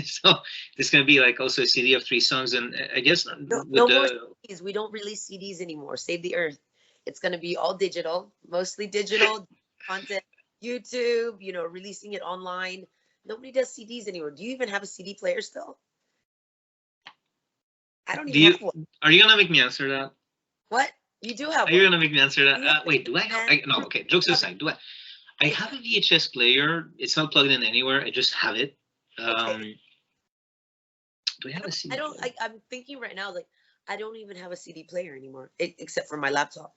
so this is going to be like also a CD of three songs, and I guess No, with no more the CDs. We don't release CDs anymore. Save the earth. It's going to be all digital, mostly digital content. YouTube, releasing it online. Nobody does CDs anymore. Do you even have a CD player still? I don't do even you have one. are you gonna make me answer that? What? You do have Are you one. gonna make me answer that? You have Wait, do I have? No, okay. Jokes aside, do I? I have a VHS player. It's not plugged in anywhere. I just have it. Okay. Do I have a CD I don't. player? I'm thinking right now, like I don't even have a CD player anymore, except for my laptop.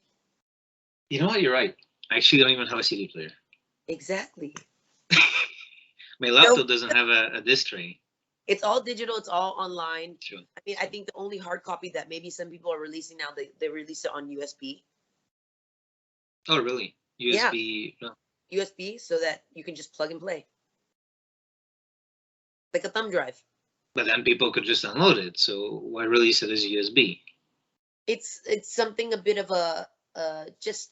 You know what? You're right. I actually don't even have a CD player. Exactly. My No, laptop doesn't have a disc tray. it's all digital. It's all online. Sure. I mean, I think the only hard copy that maybe some people are releasing now, they release it on USB. Oh, really? USB. No. USB, so that you can just plug and play, like a thumb drive. But then people could just download it. So why release it as USB? It's something a bit of a just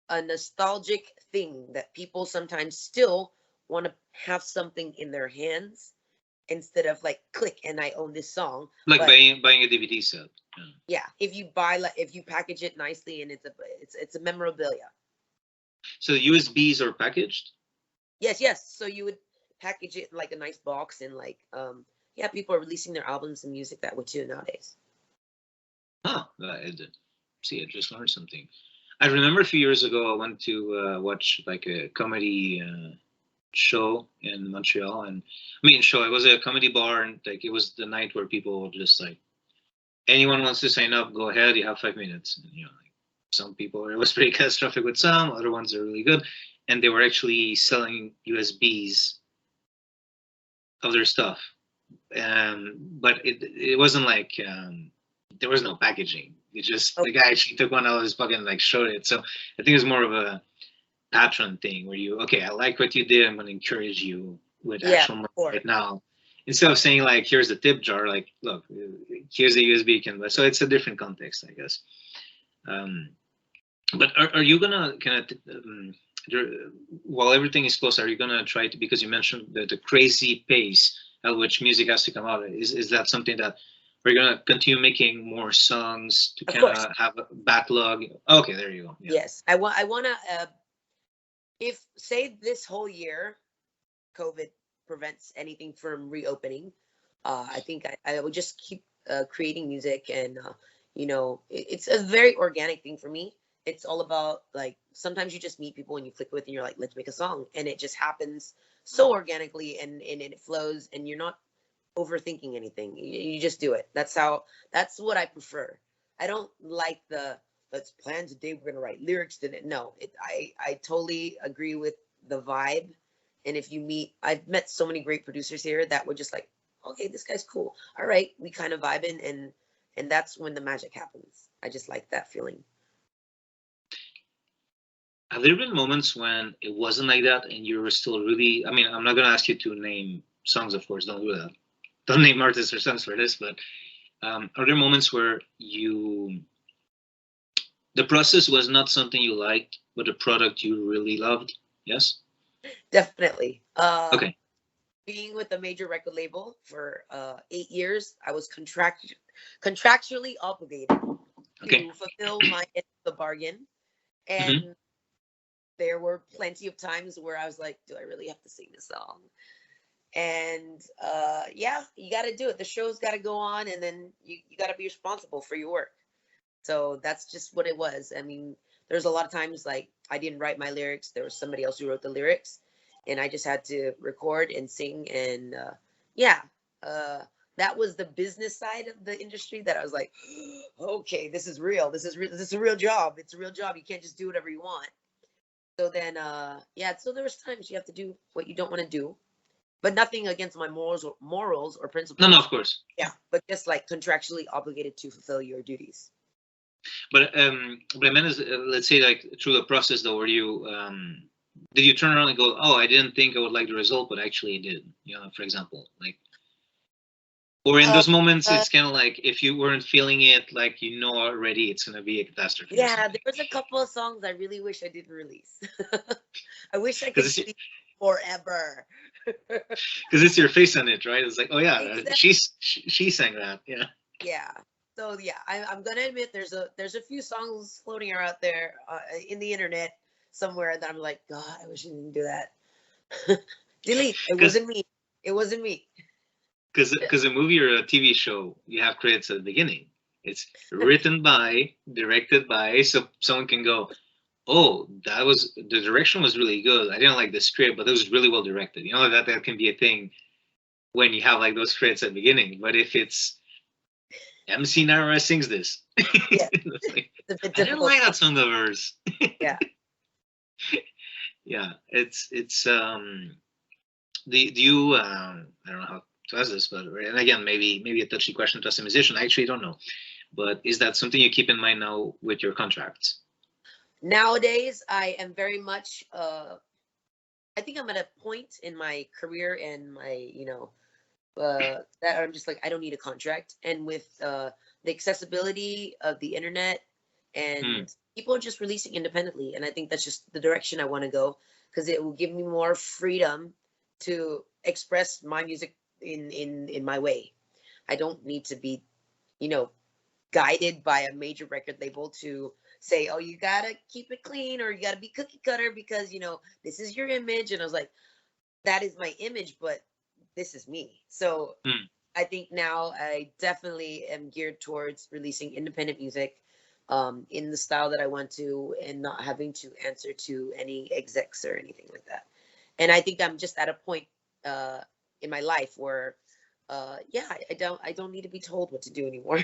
a nostalgic thing that people sometimes still want to have something in their hands instead of like click and I own this song. Like But buying a DVD set. yeah, if you buy, like, if you package it nicely and it's a memorabilia. So the USBs are packaged? Yes. So you would package it in like a nice box, and like yeah, people are releasing their albums and music that way too nowadays. Huh. See, I just learned something. I remember a few years ago I went to watch like a comedy show in Montreal, and it was a comedy bar, and like it was the night where people just like, anyone wants to sign up, go ahead, you have 5 minutes. And, like, some people, it was pretty catastrophic with some, other ones are really good, and they were actually selling USBs of their stuff, but it wasn't like there was no packaging. It just the guy actually took one out of his pocket and like showed it. So I think it's more of a patron thing where I like what you did, I'm going to encourage you with actual money right now, instead of saying like, here's the tip jar, like, look, here's the USB can. So it's a different context, I guess. But are you gonna kind of while everything is closed, are you gonna try to, because you mentioned the crazy pace at which music has to come out, is that something that we're gonna continue making more songs to kind of have a backlog? Okay, there you go. Yeah. Yes, I want to if, say, this whole year COVID prevents anything from reopening, I think I would just keep creating music, and it's a very organic thing for me. It's all about, like, sometimes you just meet people and you click with and you're like, let's make a song, and it just happens so organically, and it flows, and you're not overthinking anything. You just do it. That's what I prefer. I don't like the let's plan today, we're gonna write lyrics to it. No, I totally agree with the vibe. And if you I've met so many great producers here that were just like, okay, this guy's cool, all right, we kind of vibing, and that's when the magic happens. I just like that feeling. Have there been moments when it wasn't like that and you were still really, I'm not going to ask you to name songs, of course, don't do that. Don't name artists or songs for this, but are there moments where the process was not something you liked, but the product you really loved? Yes? Definitely. Okay. Being with a major record label for 8 years, I was contractually obligated to fulfill my end of the bargain. And there were plenty of times where I was like, do I really have to sing this song? And yeah, you got to do it. The show's got to go on, and then you got to be responsible for your work. So that's just what it was. I mean, there's a lot of times like I didn't write my lyrics. There was somebody else who wrote the lyrics, and I just had to record and sing. And that was the business side of the industry that I was like, okay, this is real. This is a real job. It's a real job. You can't just do whatever you want. So then, so there was times you have to do what you don't want to do, but nothing against my morals or principles. No, of course. Yeah, but just like contractually obligated to fulfill your duties. But I meant is, let's say, like, through the process though, were you did you turn around and go, oh, I didn't think I would like the result, but actually I did, for example, like, or in those moments, it's kind of like if you weren't feeling it, like, already it's going to be a catastrophe. Yeah, there was a couple of songs I really wish I didn't release. I wish I could release forever. Because it's your face on it, right? It's like, oh yeah, exactly. She sang that, yeah. Yeah. So yeah, I'm gonna admit there's a few songs floating out there in the internet somewhere that I'm like, God, I wish I didn't do that. Delete. It wasn't me. It wasn't me. Because a movie or a TV show, you have credits at the beginning. It's written by, directed by, so someone can go, oh, the direction was really good. I didn't like the script, but it was really well directed. That can be a thing when you have like those credits at the beginning. But if it's MC Nara sings this, yeah. I didn't like that song of hers. Yeah. Yeah, it's do you I don't know how to ask this, but, and again, maybe a touchy question to ask a musician. I actually don't know, but is that something you keep in mind now with your contracts? Nowadays, I am very much. I think I'm at a point in my career and my, that I'm just like I don't need a contract. And with the accessibility of the internet, and people are just releasing independently, and I think that's just the direction I want to go, because it will give me more freedom to express my music in my way. I don't need to be, you know, guided by a major record label to say, oh, you gotta keep it clean, or you gotta be cookie cutter because this is your image. And I was like, that is my image, but this is me. So I think now I definitely am geared towards releasing independent music in the style that I want to, and not having to answer to any execs or anything like that. And I think I'm just at a point in my life where yeah, I don't need to be told what to do anymore.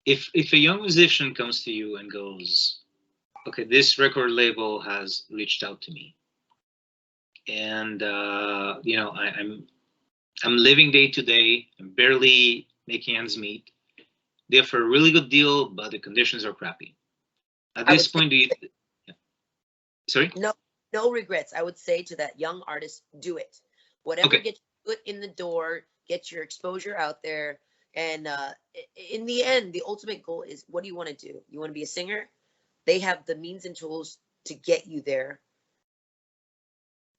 If a young musician comes to you and goes, okay, this record label has reached out to me, and I'm living day to day, I'm barely making ends meet. They offer a really good deal, but the conditions are crappy. At this point, do you? Yeah. Sorry. No regrets. I would say to that young artist, do it. Whatever gets your foot in the door, get your exposure out there. And in the end, the ultimate goal is, what do you want to do? You want to be a singer? They have the means and tools to get you there,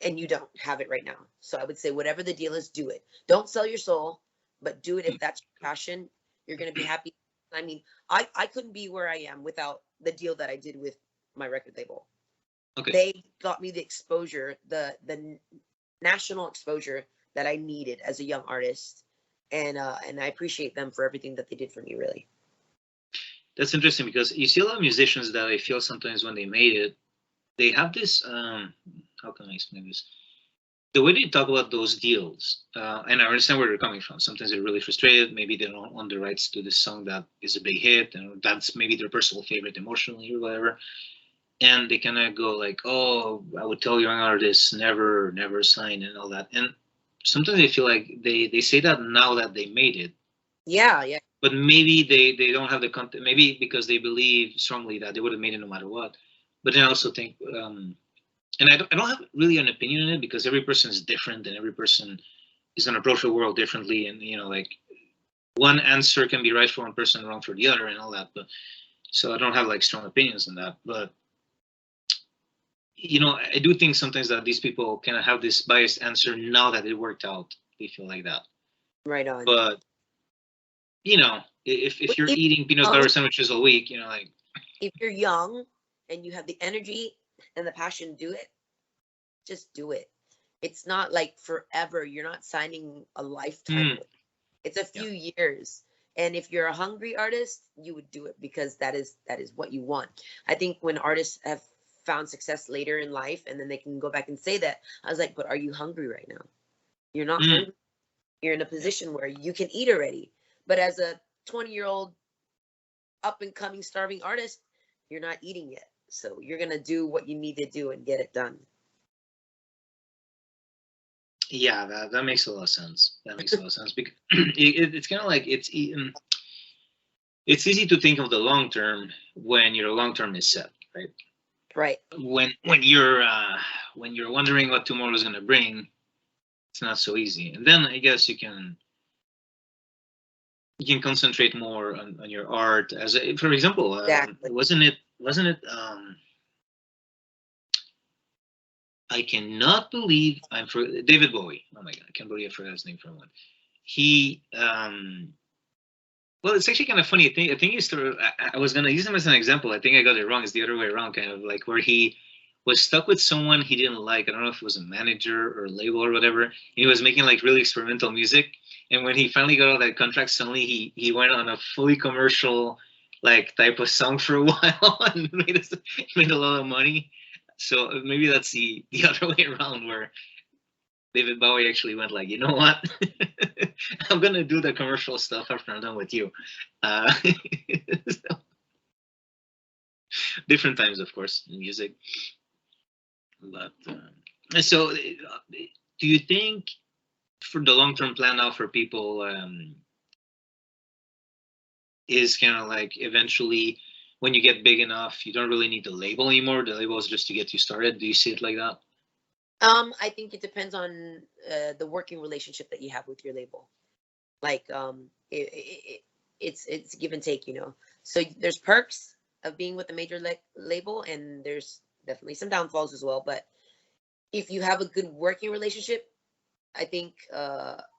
and you don't have it right now. So I would say, whatever the deal is, do it. Don't sell your soul, but do it if that's your passion. You're going to be happy. I mean, I couldn't be where I am without the deal that I did with my record label. They got me the exposure, the national exposure that I needed as a young artist. And I appreciate them for everything that they did for me, really. That's interesting, because you see a lot of musicians that I feel sometimes when they made it, they have this, how can I explain this? The way they talk about those deals, and I understand where they're coming from. Sometimes they're really frustrated. Maybe they don't own the rights to this song that is a big hit, and that's maybe their personal favorite emotionally or whatever. And they kind of go like, oh, I would tell young artists, never sign and all that. And sometimes I feel like they say that now that they made it. Yeah. But maybe they don't have the content, maybe because they believe strongly that they would have made it no matter what. But then I also think, and I don't have really an opinion on it, because every person is different, and every person is going to approach the world differently. And, like, one answer can be right for one person, wrong for the other, and all that. But so I don't have like strong opinions on that. But I do think sometimes that these people kind of have this biased answer now that it worked out. They feel like that. Right on. But, if you're eating peanut butter sandwiches all week, like. If you're young and you have the energy and the passion to do it, just do it. It's not like forever. You're not signing a lifetime. It's a few years. And if you're a hungry artist, you would do it because that is what you want. I think when artists have found success later in life, and then they can go back and say that, I was like, but are you hungry right now? You're not hungry. You're in a position where you can eat already. But as a 20-year-old up and coming starving artist, you're not eating yet. So you're going to do what you need to do and get it done. Yeah, that makes a lot of sense. That makes a lot of sense, because it's kind of like it's easy to think of the long term when your long term is set, right? Right. When you're wondering what tomorrow is going to bring, it's not so easy. And then I guess you can concentrate more on your art. As for example, Exactly. wasn't it? I cannot believe I'm for David Bowie. Oh my God, I can't believe I forgot his name for a moment. He, well, it's actually kind of funny. I think he's I was going to use him as an example. I think I got it wrong. It's the other way around, kind of like where he was stuck with someone he didn't like. I don't know if it was a manager or a label or whatever. He was making like really experimental music. And when he finally got out of that contract, suddenly he went on a fully commercial like type of song for a while and made a lot of money. So maybe that's the other way around, where David Bowie actually went like, you know what? I'm going to do the commercial stuff after I'm done with you. So, different times, of course, in music. But so do you think for the long-term plan now for people is kind of like eventually when you get big enough, you don't really need the label anymore. The label is just to get you started. Do you see it like that? I think it depends on the working relationship that you have with your label. Like, it's give and take, you know. So there's perks of being with a major label, and there's definitely some downfalls as well. But if you have a good working relationship, I think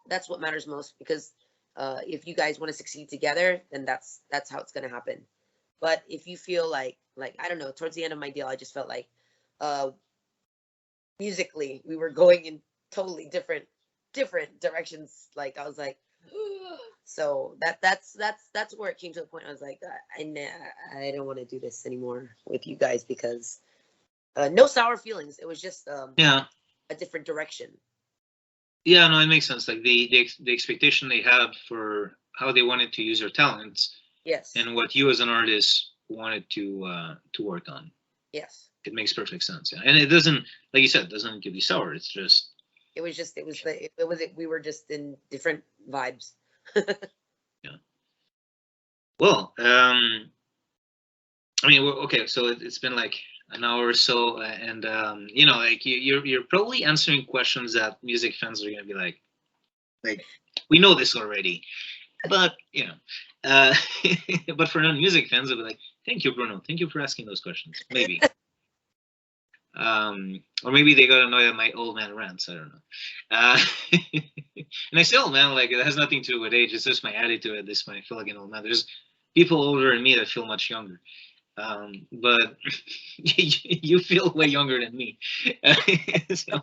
that's what matters most, because if you guys want to succeed together, then that's how it's going to happen. But if you feel like I don't know, towards the end of my deal, I just felt like musically we were going in totally different directions. Like I was like, so that's where it came to a point. I was like, I don't want to do this anymore with you guys, because no sour feelings. It was just yeah, a different direction. Yeah, no, it makes sense. Like the expectation they had for how they wanted to use their talents, yes, and what you as an artist wanted to work on. Yes, it makes perfect sense. Yeah, and it doesn't, like you said, it doesn't need to be sour. It's just we were just in different vibes. Yeah. Well, I mean, okay, so it's been like an hour or so, and you know, like you're probably answering questions that music fans are gonna be like we know this already, but you know, but for non-music fans, they'll be like, thank you, Bruno, thank you for asking those questions. Maybe. Or maybe they got annoyed at my old man rants. I don't know. And I say old man, like it has nothing to do with age. It's just my attitude at this point. I feel like an old man. There's people older than me that feel much younger. But you feel way younger than me. So,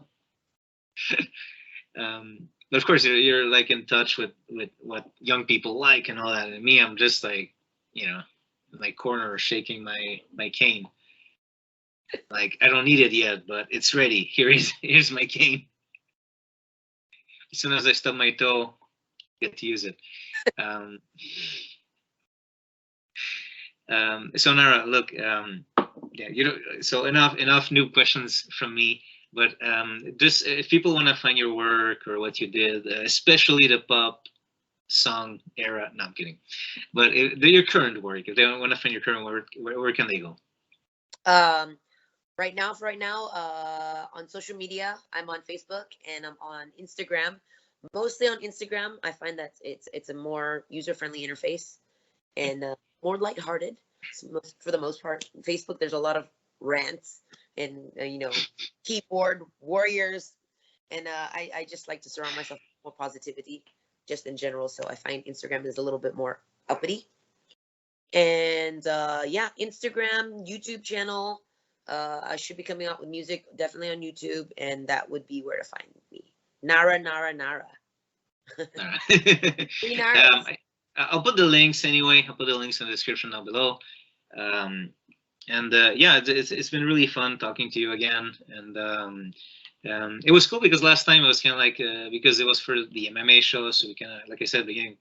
but of course, you're like in touch with what young people like and all that. And me, I'm just like, you know, in my corner shaking my cane. Like, I don't need it yet, but it's ready. Here's my cane. As soon as I stub my toe, I get to use it. So Nara, look, yeah, you know, so enough new questions from me. But just if people want to find your work or what you did, especially the pop song era, no, I'm kidding. But your current work, if they want to find your current work, where can they go? Right now, on social media, I'm on Facebook and I'm on Instagram. Mostly on Instagram, I find that it's a more user-friendly interface and more lighthearted for the most part. Facebook, there's a lot of rants and you know, keyboard warriors, and I just like to surround myself with more positivity just in general. So I find Instagram is a little bit more uppity. And yeah, Instagram, YouTube channel. I should be coming out with music definitely on YouTube, and that would be where to find me. Nara. I'll put the links anyway. I'll put the links in the description down below. And yeah, it's been really fun talking to you again. And it was cool because last time it was kind of like because it was for the MMA show, so we kind of, like I said at the beginning,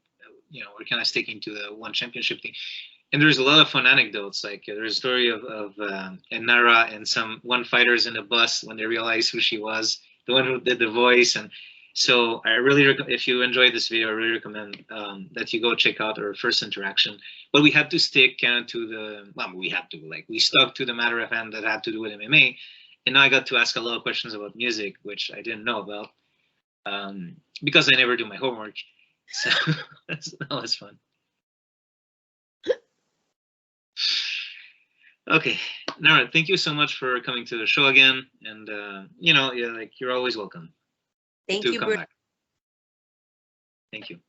you know, we're kind of sticking to the one championship thing. And there's a lot of fun anecdotes. Like there's a story of Nara and one fighters in the bus when they realized who she was, the one who did the voice. And so I really, if you enjoyed this video, I really recommend that you go check out our first interaction. But we had to stick kind of to the, well, we stuck to the matter of hand that had to do with MMA. And now I got to ask a lot of questions about music, which I didn't know about because I never do my homework. So that was fun. Okay, Nara, thank you so much for coming to the show again, and you know, yeah, like you're always welcome. Thank you, Bruno. Thank you.